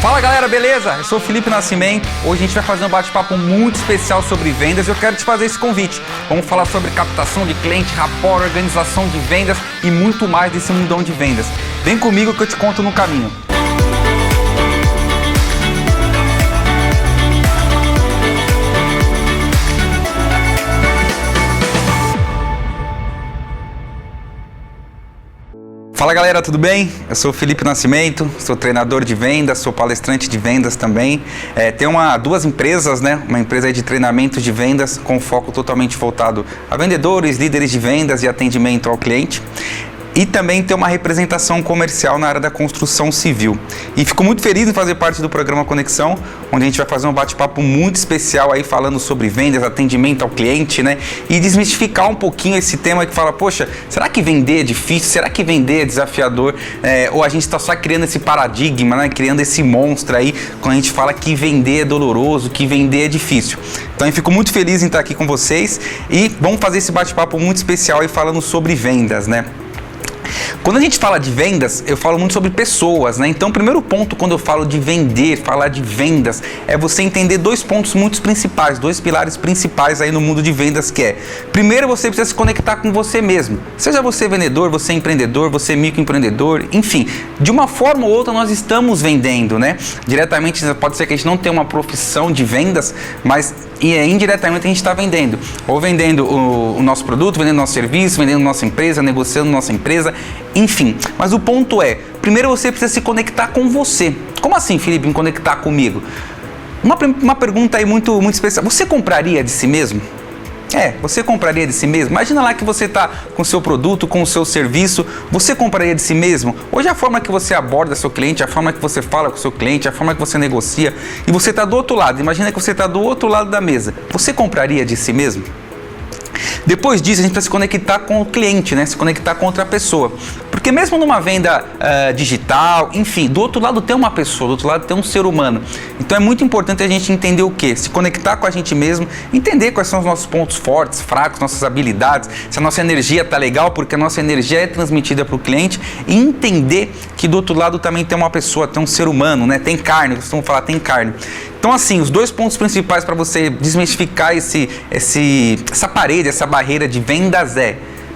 Fala galera, beleza? Eu sou o Felipe Nascimento. Hoje a gente vai fazer um bate-papo muito especial sobre vendas e eu quero te fazer esse convite. Vamos falar sobre captação de cliente, rapport, organização de vendas e muito mais desse mundão de vendas. Vem comigo que eu te conto no caminho. Fala galera, tudo bem? Eu sou o Felipe Nascimento, sou treinador de vendas, sou palestrante de vendas também. Tenho duas empresas, né? Uma empresa de treinamento de vendas com foco totalmente voltado a vendedores, líderes de vendas e atendimento ao cliente. E também tem uma representação comercial na área da construção civil. E fico muito feliz em fazer parte do programa Conexão, onde a gente vai fazer um bate-papo muito especial aí falando sobre vendas, atendimento ao cliente, né? E desmistificar um pouquinho esse tema que fala, poxa, será que vender é difícil? Será que vender é desafiador? Ou a gente está só criando esse paradigma, né? Criando esse monstro aí, quando a gente fala que vender é doloroso, que vender é difícil. Então eu fico muito feliz em estar aqui com vocês e vamos fazer esse bate-papo muito especial aí falando sobre vendas, né? Quando a gente fala de vendas, eu falo muito sobre pessoas, né? Então, o primeiro ponto quando eu falo de vender, falar de vendas, é você entender dois pontos muito principais, dois pilares principais aí no mundo de vendas, que é, primeiro você precisa se conectar com você mesmo. Seja você vendedor, você empreendedor, você microempreendedor, enfim, de uma forma ou outra nós estamos vendendo, né? Diretamente, pode ser que a gente não tenha uma profissão de vendas, mas indiretamente a gente está vendendo. Ou vendendo o nosso produto, vendendo nosso serviço, vendendo nossa empresa, negociando nossa empresa, enfim. Mas o ponto é, primeiro você precisa se conectar com você. Como assim, Felipe, me conectar comigo? Uma pergunta aí muito especial. Você compraria de si mesmo? Você compraria de si mesmo? Imagina lá que você está com o seu produto, com o seu serviço, você compraria de si mesmo? Hoje a forma que você aborda seu cliente, a forma que você fala com o seu cliente, a forma que você negocia, e você está do outro lado, imagina que você está do outro lado da mesa, você compraria de si mesmo? Depois disso, a gente precisa se conectar com o cliente, né? Se conectar com outra pessoa. Porque mesmo numa venda digital, enfim, do outro lado tem uma pessoa, do outro lado tem um ser humano. Então é muito importante a gente entender o quê? Se conectar com a gente mesmo, entender quais são os nossos pontos fortes, fracos, nossas habilidades, se a nossa energia está legal, porque a nossa energia é transmitida para o cliente, e entender que do outro lado também tem uma pessoa, tem um ser humano, né? Tem carne, eu costumo falar, tem carne. Então assim, os dois pontos principais para você desmistificar essa parede, essa barreira de vendas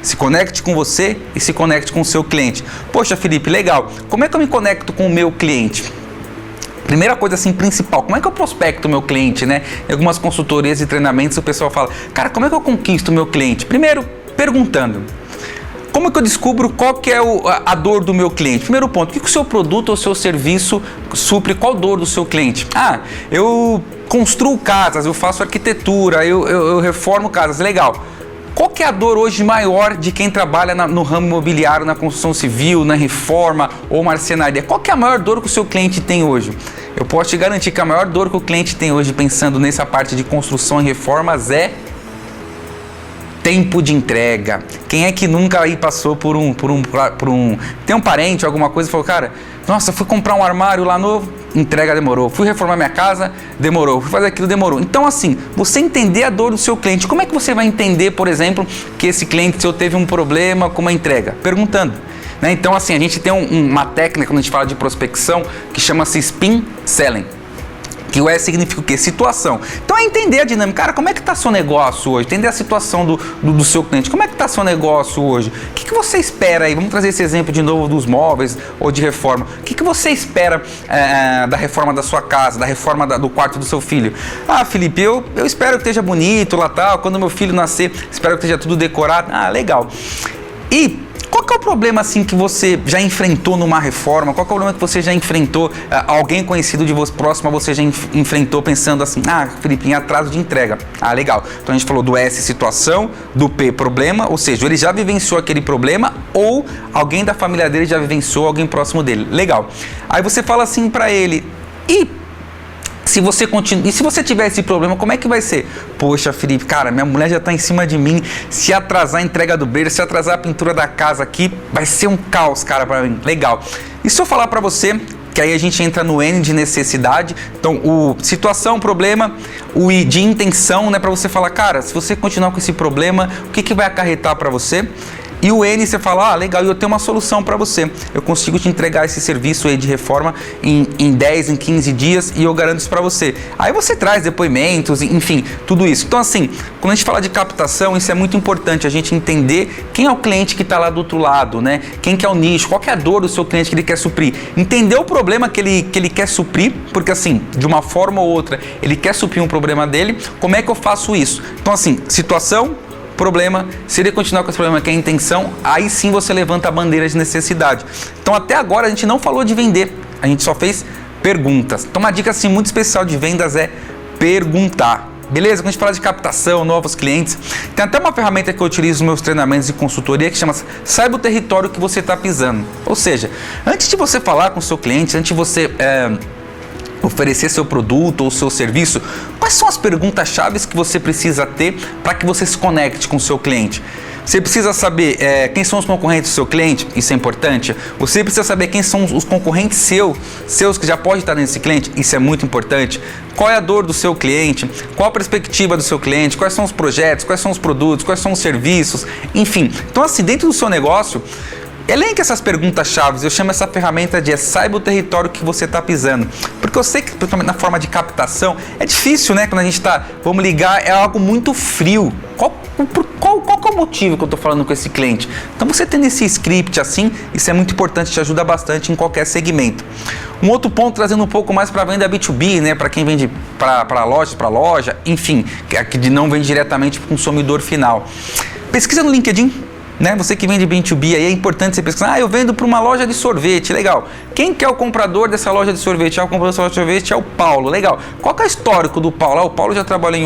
se conecte com você e se conecte com o seu cliente. Poxa, Felipe, legal. Como é que eu me conecto com o meu cliente? Primeira coisa assim principal, como é que eu prospecto o meu cliente, né? Em algumas consultorias e treinamentos o pessoal fala, cara, como é que eu conquisto o meu cliente? Primeiro, perguntando. Como é que eu descubro qual que é a dor do meu cliente? Primeiro ponto, o que o seu produto ou o seu serviço supre? Qual dor do seu cliente? Eu construo casas, eu faço arquitetura, eu reformo casas, legal. Qual que é a dor hoje maior de quem trabalha no ramo imobiliário, na construção civil, na reforma ou marcenaria? Qual que é a maior dor que o seu cliente tem hoje? Eu posso te garantir que a maior dor que o cliente tem hoje pensando nessa parte de construção e reformas é tempo de entrega. Quem é que nunca aí passou por um... Tem um parente, alguma coisa e falou, cara, nossa, fui comprar um armário lá novo, entrega demorou. Fui reformar minha casa, demorou. Fui fazer aquilo, demorou. Então assim, você entender a dor do seu cliente. Como é que você vai entender, por exemplo, que esse cliente seu teve um problema com uma entrega? Perguntando. Né? Então assim, a gente tem uma técnica, quando a gente fala de prospecção, que chama-se Spin Selling. Que o S significa o quê? Situação. Então é entender a dinâmica. Cara, como é que está seu negócio hoje? Entender a situação do seu cliente. Como é que está seu negócio hoje? O que você espera aí? Vamos trazer esse exemplo de novo dos móveis ou de reforma. O que você espera da reforma da sua casa, da reforma do quarto do seu filho? Felipe, eu espero que esteja bonito lá tal. Quando meu filho nascer, espero que esteja tudo decorado. Legal. E qual que é o problema assim que você já enfrentou numa reforma? Qual que é o problema que você já enfrentou, alguém conhecido de você, próximo a você já enfrentou pensando assim, Felipe, em atraso de entrega. Legal. Então a gente falou do S, situação, do P, problema, ou seja, ele já vivenciou aquele problema ou alguém da família dele já vivenciou alguém próximo dele. Legal. Aí você fala assim pra ele, se você tiver esse problema, como é que vai ser? Poxa, Felipe, cara, minha mulher já está em cima de mim. Se atrasar a entrega do beijo, se atrasar a pintura da casa aqui, vai ser um caos, cara, para mim. Legal. E se eu falar para você, que aí a gente entra no N de necessidade, então situação, problema, o I de intenção, né, para você falar, cara, se você continuar com esse problema, o que vai acarretar para você? E o N, você fala, legal, eu tenho uma solução para você. Eu consigo te entregar esse serviço aí de reforma em 10, em 15 dias e eu garanto isso para você. Aí você traz depoimentos, enfim, tudo isso. Então assim, quando a gente fala de captação, isso é muito importante, a gente entender quem é o cliente que está lá do outro lado, né? Quem que é o nicho, qual que é a dor do seu cliente que ele quer suprir. Entender o problema que ele quer suprir, porque assim, de uma forma ou outra, ele quer suprir um problema dele. Como é que eu faço isso? Então assim, situação, problema, se ele continuar com esse problema que é a intenção, aí sim você levanta a bandeira de necessidade. Então até agora a gente não falou de vender, a gente só fez perguntas. Então uma dica assim muito especial de vendas é perguntar. Beleza? Quando a gente fala de captação, novos clientes, tem até uma ferramenta que eu utilizo nos meus treinamentos de consultoria que chama Saiba o território que você está pisando. Ou seja, antes de você falar com o seu cliente, antes de você oferecer seu produto ou seu serviço, quais são as perguntas-chave que você precisa ter para que você se conecte com o seu cliente? Você precisa saber quem são os concorrentes do seu cliente, isso é importante. Você precisa saber quem são os concorrentes seus que já pode estar nesse cliente, isso é muito importante. Qual é a dor do seu cliente? Qual a perspectiva do seu cliente? Quais são os projetos? Quais são os produtos? Quais são os serviços? Enfim, então assim, dentro do seu negócio, elenque essas perguntas-chave. Eu chamo essa ferramenta de saiba o território que você está pisando. Porque eu sei que, principalmente na forma de captação, é difícil, né? Quando a gente está, vamos ligar, é algo muito frio. Qual é o motivo que eu estou falando com esse cliente? Então você tendo esse script assim, isso é muito importante, te ajuda bastante em qualquer segmento. Um outro ponto, trazendo um pouco mais para a venda B2B, né? Para quem vende para loja, enfim, que não vende diretamente para o consumidor final. Pesquisa no LinkedIn. Né? Você que vende B2B, aí é importante você pesquisar. Eu vendo para uma loja de sorvete, legal. Quem que é o comprador dessa loja de sorvete? O comprador dessa loja de sorvete é o Paulo, legal. Qual que é o histórico do Paulo? O Paulo já trabalhou em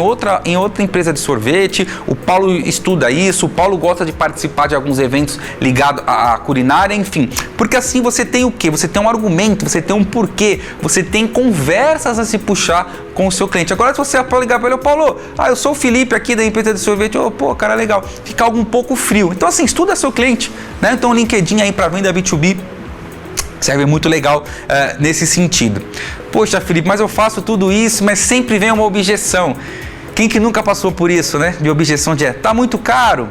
outra empresa de sorvete, o Paulo estuda isso, o Paulo gosta de participar de alguns eventos ligados à culinária, enfim. Porque assim você tem o quê? Você tem um argumento, você tem um porquê, você tem conversas a se puxar com o seu cliente. Agora se você ligar para ele, Paulo, eu sou o Felipe aqui da empresa de sorvete, cara, legal. Fica algo um pouco frio. Então assim, estuda seu cliente, né? Então o LinkedIn aí para venda B2B serve muito legal nesse sentido. Poxa, Felipe, mas eu faço tudo isso, mas sempre vem uma objeção. Quem que nunca passou por isso, né? De objeção de tá muito caro,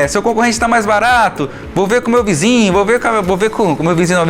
seu concorrente está mais barato, vou ver com o meu vizinho, vou ver com o meu vizinho,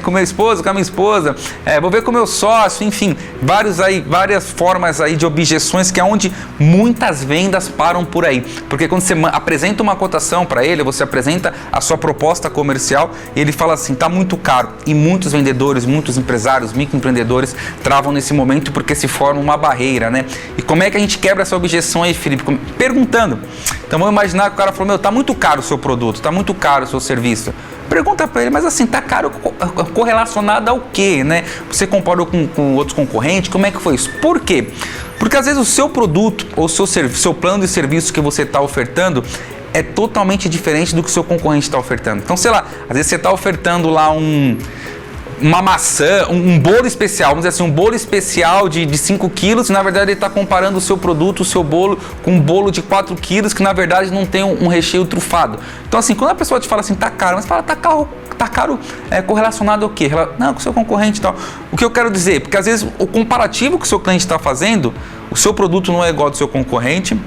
com meu esposo, com a minha esposa, vou ver com o meu sócio, enfim, várias formas aí de objeções que é onde muitas vendas param por aí. Porque quando você apresenta uma cotação para ele, você apresenta a sua proposta comercial e ele fala assim, tá muito caro. E muitos vendedores, muitos empresários, microempreendedores travam nesse momento porque se forma uma barreira, né? E como é que a gente quebra essa objeção aí, Felipe? Perguntando. Então vamos imaginar que o cara falou, tá muito caro o seu produto, tá muito caro o seu serviço. Pergunta para ele, mas assim, tá caro correlacionado ao quê, né? Você comparou com outros concorrentes, como é que foi isso? Por quê? Porque às vezes o seu produto ou seu plano de serviço que você está ofertando é totalmente diferente do que o seu concorrente está ofertando. Então, sei lá, às vezes você está ofertando lá uma maçã, um bolo especial, vamos dizer assim, um bolo especial de 5 quilos, e na verdade ele está comparando o seu produto, o seu bolo, com um bolo de 4 quilos, que na verdade não tem um recheio trufado. Então assim, quando a pessoa te fala assim, tá caro, mas fala, tá caro correlacionado ao quê? Não, com o seu concorrente e tal. O que eu quero dizer? Porque às vezes o comparativo que o seu cliente está fazendo, o seu produto não é igual ao do seu concorrente,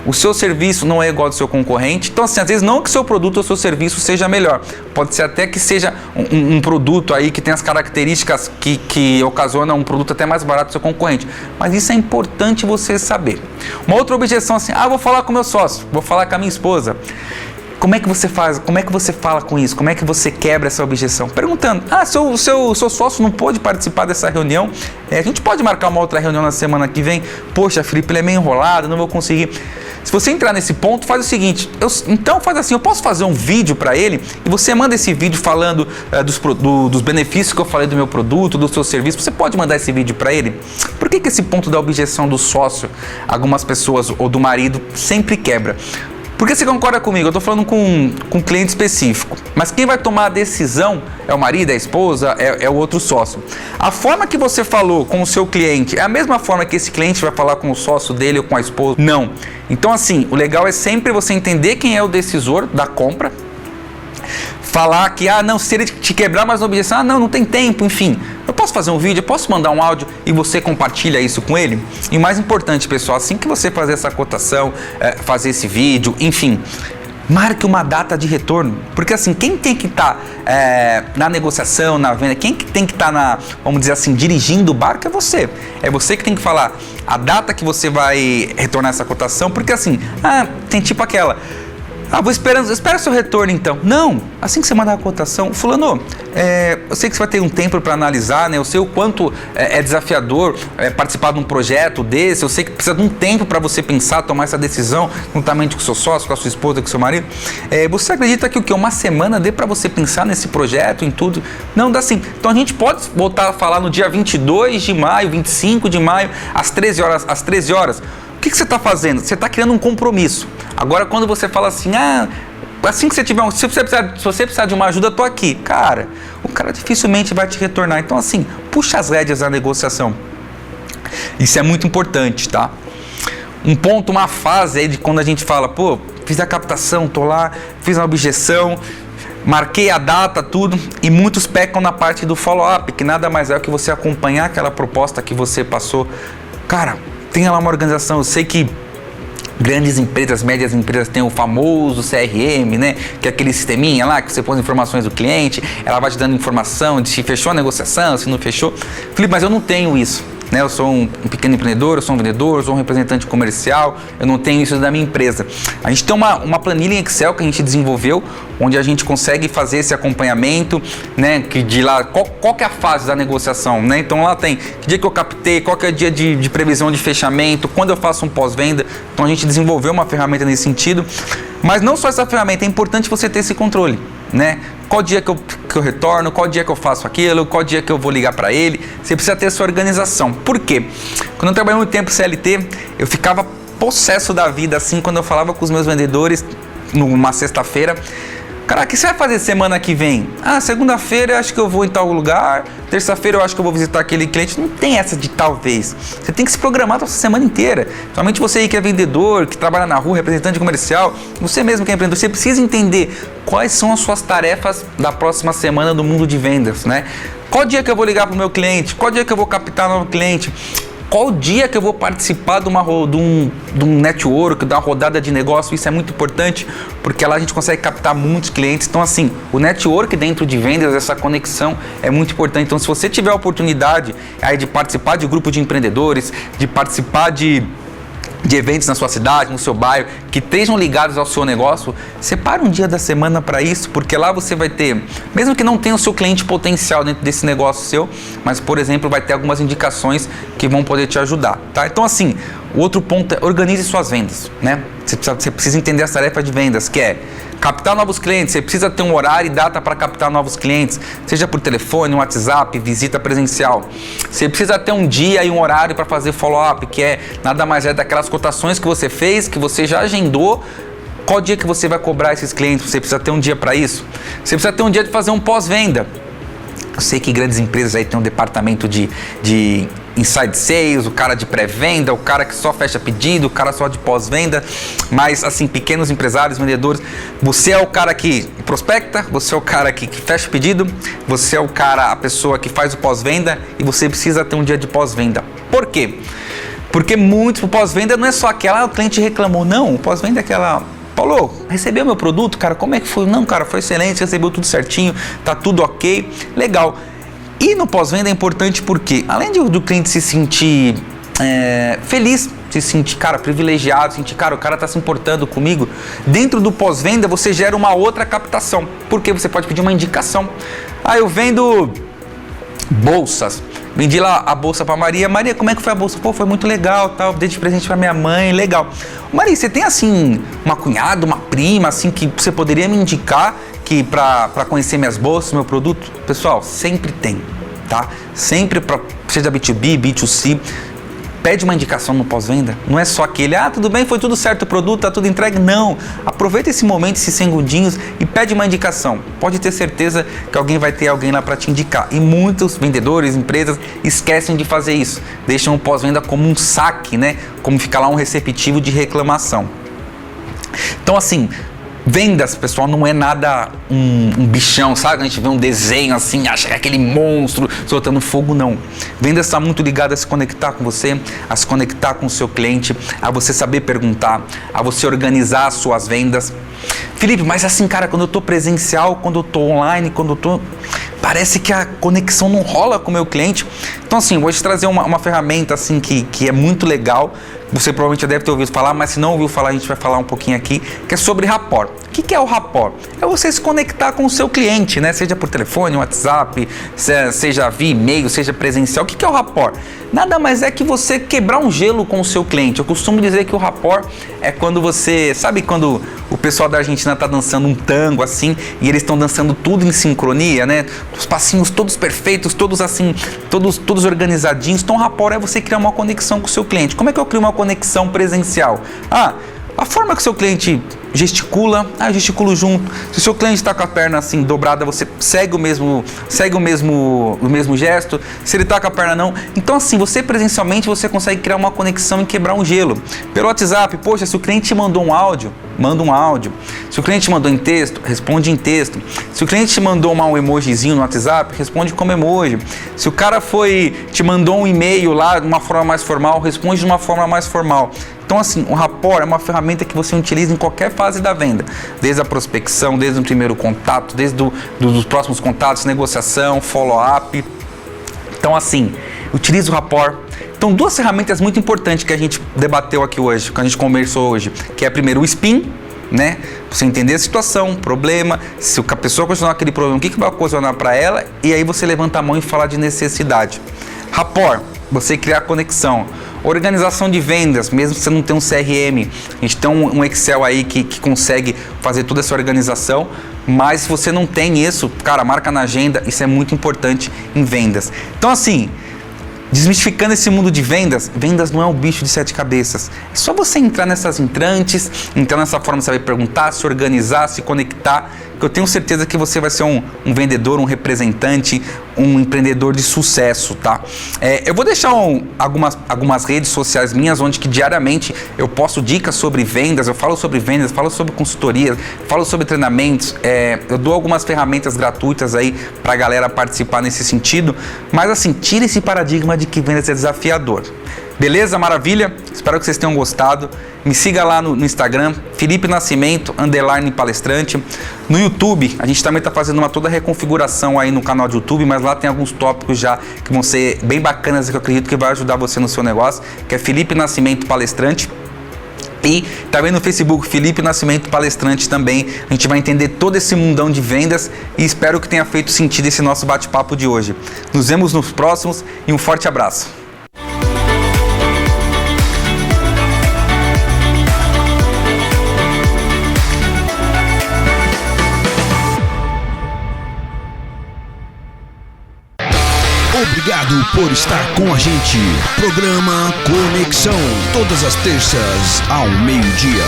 o seu serviço não é igual ao do seu concorrente. Então assim, às vezes não que o seu produto ou seu serviço seja melhor, pode ser até que seja um produto aí que tem as características que ocasionam um produto até mais barato do seu concorrente, mas isso é importante você saber. Uma outra objeção assim, vou falar com meu sócio, vou falar com a minha esposa. Como é que você faz? Como é que você fala com isso? Como é que você quebra essa objeção? Perguntando, seu sócio não pôde participar dessa reunião? A gente pode marcar uma outra reunião na semana que vem? Poxa, Felipe, ele é meio enrolado, não vou conseguir. Se você entrar nesse ponto, faz o seguinte, então faz assim, eu posso fazer um vídeo para ele e você manda esse vídeo falando dos benefícios que eu falei do meu produto, do seu serviço, você pode mandar esse vídeo para ele? Por que esse ponto da objeção do sócio, algumas pessoas, ou do marido, sempre quebra? Porque você concorda comigo, eu estou falando com um cliente específico, mas quem vai tomar a decisão é o marido, é a esposa, é o outro sócio. A forma que você falou com o seu cliente é a mesma forma que esse cliente vai falar com o sócio dele ou com a esposa? Não. Então assim, o legal é sempre você entender quem é o decisor da compra, falar que, se ele te quebrar mais uma objeção, não tem tempo, enfim. Eu posso fazer um vídeo, eu posso mandar um áudio e você compartilha isso com ele? E o mais importante, pessoal, assim que você fazer essa cotação, fazer esse vídeo, enfim, Marque uma data de retorno, porque assim, quem tem que estar na negociação, na venda, quem que tem que estar vamos dizer assim, dirigindo o barco é você. É você que tem que falar a data que você vai retornar essa cotação, porque assim, tem tipo aquela... vou esperando, espera seu retorno então. Não, assim que você mandar a cotação, fulano, eu sei que você vai ter um tempo para analisar, né? Eu sei o quanto é desafiador participar de um projeto desse, eu sei que precisa de um tempo para você pensar, tomar essa decisão, juntamente com o seu sócio, com a sua esposa, com o seu marido. Você acredita que o que? Uma semana dê para você pensar nesse projeto, em tudo? Não, dá sim. Então a gente pode voltar a falar no dia 22 de maio, 25 de maio, às 13 horas. O que você está fazendo? Você está criando um compromisso. Agora, quando você fala assim, assim que você tiver, se você precisar de uma ajuda, eu estou aqui. Cara, o cara dificilmente vai te retornar. Então, assim, puxa as rédeas da negociação. Isso é muito importante, tá? Um ponto, uma fase aí de quando a gente fala, pô, fiz a captação, tô lá, fiz a objeção, marquei a data, tudo, e muitos pecam na parte do follow-up, que nada mais é que você acompanhar aquela proposta que você passou. Cara, tenha lá uma organização. Eu sei que grandes empresas, médias empresas têm o famoso CRM, né? Que é aquele sisteminha lá que você põe as informações do cliente, ela vai te dando informação de se fechou a negociação, se não fechou. Felipe, mas eu não tenho isso. Né? Eu sou um pequeno empreendedor, eu sou um vendedor, eu sou um representante comercial, eu não tenho isso da minha empresa. A gente tem uma planilha em Excel que a gente desenvolveu, onde a gente consegue fazer esse acompanhamento, né? Que de lá, qual que é a fase da negociação, né? Então lá tem que dia que eu captei, qual que é o dia de previsão de fechamento, quando eu faço um pós-venda. Então a gente desenvolveu uma ferramenta nesse sentido. Mas não só essa ferramenta, é importante você ter esse controle, né? Qual dia que eu retorno, qual dia que eu faço aquilo, qual dia que eu vou ligar para ele. Você precisa ter sua organização. Por quê? Quando eu trabalhei muito tempo CLT, eu ficava possesso da vida assim quando eu falava com os meus vendedores numa sexta-feira. Cara, o que você vai fazer semana que vem? Segunda-feira eu acho que eu vou em tal lugar, terça-feira eu acho que eu vou visitar aquele cliente. Não tem essa de talvez. Você tem que se programar a semana inteira. Somente você aí que é vendedor, que trabalha na rua, representante comercial, você mesmo que é empreendedor, você precisa entender quais são as suas tarefas da próxima semana do mundo de vendas, né? Qual dia que eu vou ligar para o meu cliente? Qual dia que eu vou captar um novo cliente? Qual dia que eu vou participar de um network, de uma rodada de negócio? Isso é muito importante, porque lá a gente consegue captar muitos clientes. Então, assim, o network dentro de vendas, essa conexão é muito importante. Então, se você tiver a oportunidade aí de participar de grupo de empreendedores, de participar de eventos na sua cidade, no seu bairro, que estejam ligados ao seu negócio, separa um dia da semana para isso, porque lá você vai ter, mesmo que não tenha o seu cliente potencial dentro desse negócio seu, mas, por exemplo, vai ter algumas indicações que vão poder te ajudar, tá? Então, assim, o outro ponto é organize suas vendas, né? Você precisa entender as tarefas de vendas, que é captar novos clientes. Você precisa ter um horário e data para captar novos clientes, seja por telefone, WhatsApp, visita presencial. Você precisa ter um dia e um horário para fazer follow-up, que é nada mais daquelas cotações que você fez, que você já agendou. Qual dia que você vai cobrar esses clientes? Você precisa ter um dia para isso. Você precisa ter um dia de fazer um pós-venda. Eu sei que grandes empresas aí têm um departamento de inside sales, o cara de pré-venda, o cara que só fecha pedido, o cara só de pós-venda, mas assim, pequenos empresários, vendedores, você é o cara que prospecta, você é o cara que fecha pedido, você é o cara, a pessoa que faz o pós-venda, e você precisa ter um dia de pós-venda. Por quê? Porque muito pós-venda não é só aquela, o cliente reclamou, não, o pós-venda é aquela... Paulo, recebeu meu produto, cara, como é que foi? Não, cara, foi excelente, recebeu tudo certinho, tá tudo ok, legal. E no pós-venda é importante porque, além do cliente se sentir feliz, se sentir, cara, privilegiado, sentir, cara, o cara tá se importando comigo, dentro do pós-venda você gera uma outra captação, porque você pode pedir uma indicação. Eu vendo bolsas. Vendi lá a bolsa para Maria. Maria, como é que foi a bolsa? Pô, foi muito legal, tal. Dei de presente para minha mãe, legal. Maria, você tem assim uma cunhada, uma prima, assim que você poderia me indicar que para conhecer minhas bolsas, meu produto? Pessoal, sempre tem, tá? Sempre seja B2B, B2C. Pede uma indicação no pós-venda. Não é só aquele, tudo bem, foi tudo certo o produto, tá tudo entregue. Não. Aproveita esse momento, esses segundinhos e pede uma indicação. Pode ter certeza que alguém vai ter alguém lá para te indicar. E muitos vendedores, empresas esquecem de fazer isso. Deixam o pós-venda como um saque, né? Como ficar lá um receptivo de reclamação. Então, assim, vendas, pessoal, não é nada um bichão, sabe? A gente vê um desenho assim, acha que é aquele monstro soltando fogo, não. Vendas está muito ligado a se conectar com você, a se conectar com o seu cliente, a você saber perguntar, a você organizar as suas vendas. Felipe, mas assim, cara, quando eu tô presencial, quando eu tô online, quando eu tô... Parece que a conexão não rola com o meu cliente. Então, assim, vou te trazer uma ferramenta, assim, que é muito legal. Você provavelmente já deve ter ouvido falar, mas se não ouviu falar, a gente vai falar um pouquinho aqui, que é sobre rapport. O que é o rapport? É você se conectar com o seu cliente, né? Seja por telefone, WhatsApp, seja via e-mail, seja presencial. O que é o rapport? Nada mais é que você quebrar um gelo com o seu cliente. Eu costumo dizer que o rapport é quando você... Sabe quando o pessoal da Argentina tá dançando um tango, assim, e eles estão dançando tudo em sincronia, né? Os passinhos todos perfeitos, todos assim, todos organizadinhos. Então, o rapport é você criar uma conexão com o seu cliente. Como é que eu crio uma conexão presencial? A forma que o seu cliente gesticula, eu gesticulo junto. Se o seu cliente está com a perna assim dobrada, você segue o mesmo gesto. Se ele está com a perna não. Então assim, você presencialmente você consegue criar uma conexão e quebrar um gelo. Pelo WhatsApp, poxa, se o cliente te mandou um áudio, manda um áudio. Se o cliente te mandou em texto, responde em texto. Se o cliente te mandou um emojizinho no WhatsApp, responde como emoji. Se o cara te mandou um e-mail lá de uma forma mais formal, responde de uma forma mais formal. Então assim, o rapport é uma ferramenta que você utiliza em qualquer fase da venda, desde a prospecção, desde o primeiro contato, desde os próximos contatos, negociação, follow-up. Então assim, utilize o rapport. Então duas ferramentas muito importantes que a gente debateu aqui hoje, que a gente conversou hoje, que é primeiro o spin, né? Você entender a situação, problema, se a pessoa questionar aquele problema, o que vai ocasionar para ela, e aí você levanta a mão e fala de necessidade. Rapport, você criar conexão. Organização de vendas, mesmo que você não tenha um CRM, a gente tem um Excel aí que consegue fazer toda essa organização, mas se você não tem isso, cara, marca na agenda, isso é muito importante em vendas. Então assim, desmistificando esse mundo de vendas, vendas não é um bicho de 7 cabeças. É só você entrar nessas entrantes, entrar nessa forma que você vai perguntar, se organizar, se conectar, que eu tenho certeza que você vai ser um vendedor, um representante, um empreendedor de sucesso, tá? Eu vou deixar algumas redes sociais minhas, onde que diariamente eu posto dicas sobre vendas, eu falo sobre vendas, falo sobre consultoria, falo sobre treinamentos, eu dou algumas ferramentas gratuitas aí pra galera participar nesse sentido, mas assim, tira esse paradigma de que vendas é desafiador. Beleza? Maravilha? Espero que vocês tenham gostado. Me siga lá no Instagram, Felipe Nascimento, _palestrante. No YouTube, a gente também está fazendo toda a reconfiguração aí no canal de YouTube, mas lá tem alguns tópicos já que vão ser bem bacanas e que eu acredito que vai ajudar você no seu negócio, que é Felipe Nascimento Palestrante. E também no Facebook, Felipe Nascimento Palestrante também. A gente vai entender todo esse mundão de vendas e espero que tenha feito sentido esse nosso bate-papo de hoje. Nos vemos nos próximos e um forte abraço. Obrigado por estar com a gente. Programa Conexão, todas as terças ao meio-dia.